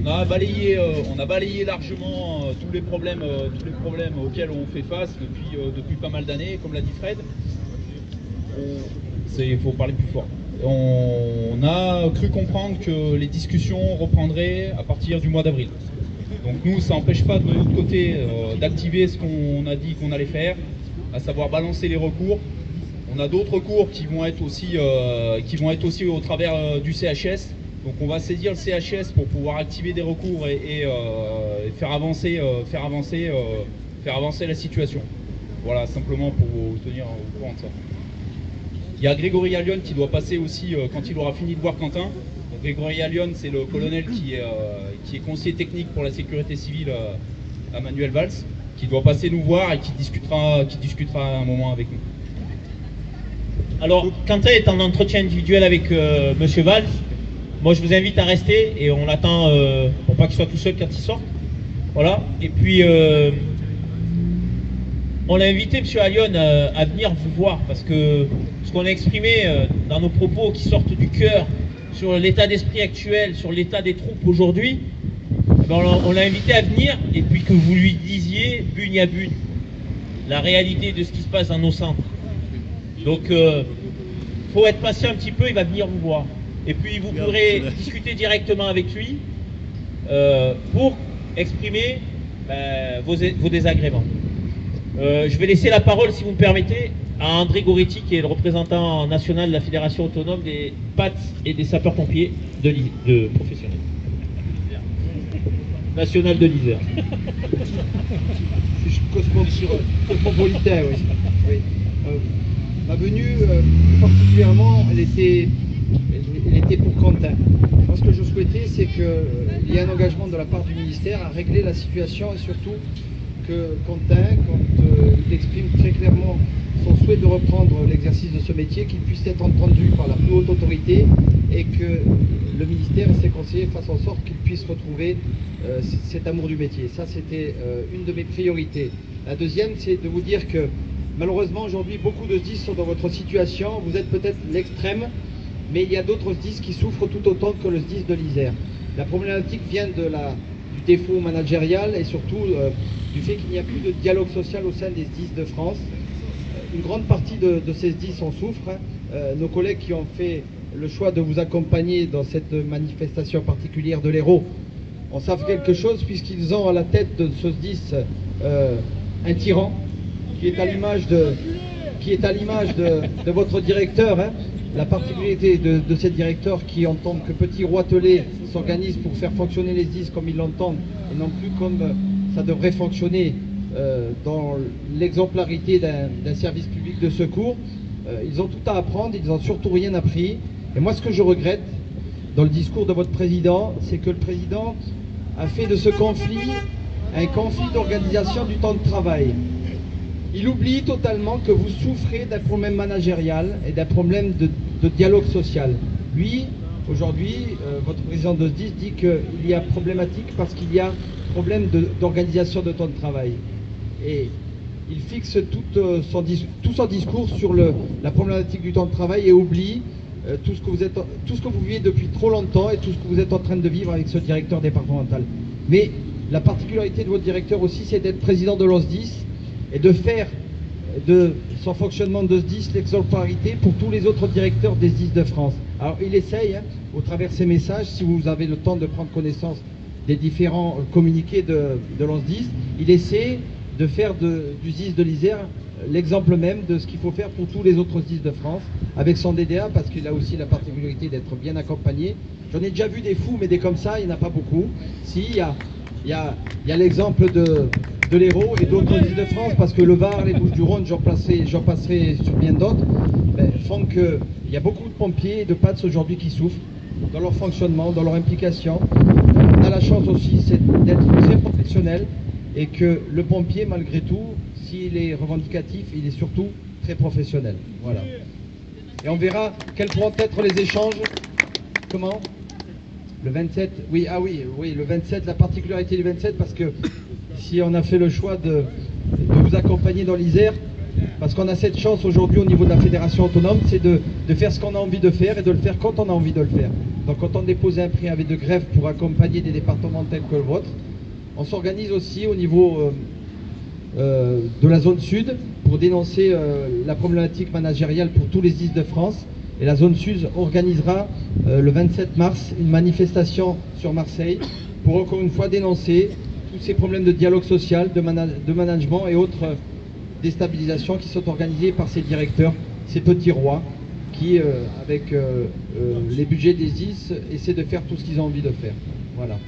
On a balayé largement tous les problèmes auxquels on fait face depuis pas mal d'années, comme l'a dit Fred. Il faut parler plus fort. On a cru comprendre que les discussions reprendraient à partir du mois d'avril. Donc nous, ça n'empêche pas de notre côté d'activer ce qu'on a dit qu'on allait faire, à savoir balancer les recours. On a d'autres recours qui vont être aussi au travers du CHS. Donc on va saisir le CHS pour pouvoir activer des recours et faire avancer la situation. Voilà, simplement pour vous tenir au courant de ça. Il y a Grégory Allion qui doit passer aussi quand il aura fini de voir Quentin. Donc, Grégory Allion, c'est le colonel qui est conseiller technique pour la sécurité civile à Manuel Valls, qui doit passer nous voir et qui discutera un moment avec nous. Alors, Quentin est en entretien individuel avec Monsieur Valls. Moi, je vous invite à rester et on l'attend pour pas qu'il soit tout seul quand il sort. Voilà. Et puis, on l'a invité, Monsieur Allion, à venir vous voir parce que ce qu'on a exprimé dans nos propos qui sortent du cœur sur l'état d'esprit actuel, sur l'état des troupes aujourd'hui, on l'a invité à venir et puis que vous lui disiez bune à bune la réalité de ce qui se passe dans nos centres. Donc, faut être patient un petit peu, il va venir vous voir. Et puis, vous pourrez discuter directement avec lui pour exprimer vos désagréments. Je vais laisser la parole, si vous me permettez, à André Goretti, qui est le représentant national de la Fédération autonome des PATS et des sapeurs-pompiers de professionnels. National de l'Isère. Je suis cosmopolitain, oui. Ma venue, particulièrement, elle était pour Quentin. Moi, ce que je souhaitais, c'est qu'il y ait un engagement de la part du ministère à régler la situation et surtout que Quentin, quand il exprime très clairement son souhait de reprendre l'exercice de ce métier, qu'il puisse être entendu par la plus haute autorité et que le ministère et ses conseillers fassent en sorte qu'il puisse retrouver cet amour du métier. Ça, c'était une de mes priorités. La deuxième, c'est de vous dire que malheureusement, aujourd'hui, beaucoup de SDIS sont dans votre situation. Vous êtes peut-être l'extrême, mais il y a d'autres SDIS qui souffrent tout autant que le SDIS de l'Isère. La problématique vient du défaut managérial et surtout du fait qu'il n'y a plus de dialogue social au sein des SDIS de France. Une grande partie de ces SDIS en souffrent. Nos collègues qui ont fait le choix de vous accompagner dans cette manifestation particulière de l'Hérault en savent quelque chose puisqu'ils ont à la tête de ce SDIS un tyran qui est à l'image de votre directeur. La particularité de ces directeurs qui entendent que petit roitelet s'organise pour faire fonctionner les SDIS comme ils l'entendent et non plus comme ça devrait fonctionner dans l'exemplarité d'un service public de secours. Ils ont tout à apprendre, ils n'ont surtout rien appris. Et moi, ce que je regrette dans le discours de votre président, c'est que le président a fait de ce conflit un conflit d'organisation du temps de travail. Il oublie totalement que vous souffrez d'un problème managérial et d'un problème de dialogue social. Lui, aujourd'hui, votre président de SDIS dit qu'il y a problématique parce qu'il y a problème d'organisation de temps de travail. Et il fixe tout son discours sur la problématique du temps de travail et oublie tout ce que vous vivez depuis trop longtemps et tout ce que vous êtes en train de vivre avec ce directeur départemental. Mais la particularité de votre directeur aussi, c'est d'être président de l'OSDIS et de faire de son fonctionnement de SDIS l'exemplarité pour tous les autres directeurs des SDIS de France. Alors il essaye, au travers de ses messages, si vous avez le temps de prendre connaissance des différents communiqués de l'OSDIS, il essaie de faire du SDIS de l'Isère l'exemple même de ce qu'il faut faire pour tous les autres SDIS de France, avec son DDA, parce qu'il a aussi la particularité d'être bien accompagné. J'en ai déjà vu des fous, mais des comme ça, il n'y en a pas beaucoup. Si, il y a l'exemple de l'Hérault et d'autres SDIS de France, parce que le Var, les Bouches-du-Rhône, j'en passerai sur bien d'autres, font qu'il y a beaucoup de pompiers et de PATS aujourd'hui qui souffrent dans leur fonctionnement, dans leur implication. On a la chance aussi d'être très professionnel et que le pompier, malgré tout, s'il est revendicatif, il est surtout très professionnel. Voilà. Et on verra quels pourront être les échanges. Comment ? Le 27, oui, le 27, la particularité du 27, parce que si on a fait le choix de vous accompagner dans l'Isère, parce qu'on a cette chance aujourd'hui au niveau de la fédération autonome, c'est de faire ce qu'on a envie de faire et de le faire quand on a envie de le faire. Donc quand on dépose un préavis de grève pour accompagner des départements tels que le vôtre, on s'organise aussi au niveau de la zone sud pour dénoncer la problématique managériale pour tous les SDIS de France. Et la zone sud organisera le 27 mars une manifestation sur Marseille pour encore une fois dénoncer tous ces problèmes de dialogue social, de management et autres déstabilisations qui sont organisées par ces directeurs, ces petits rois qui, avec les budgets des SDIS, essaient de faire tout ce qu'ils ont envie de faire. Voilà.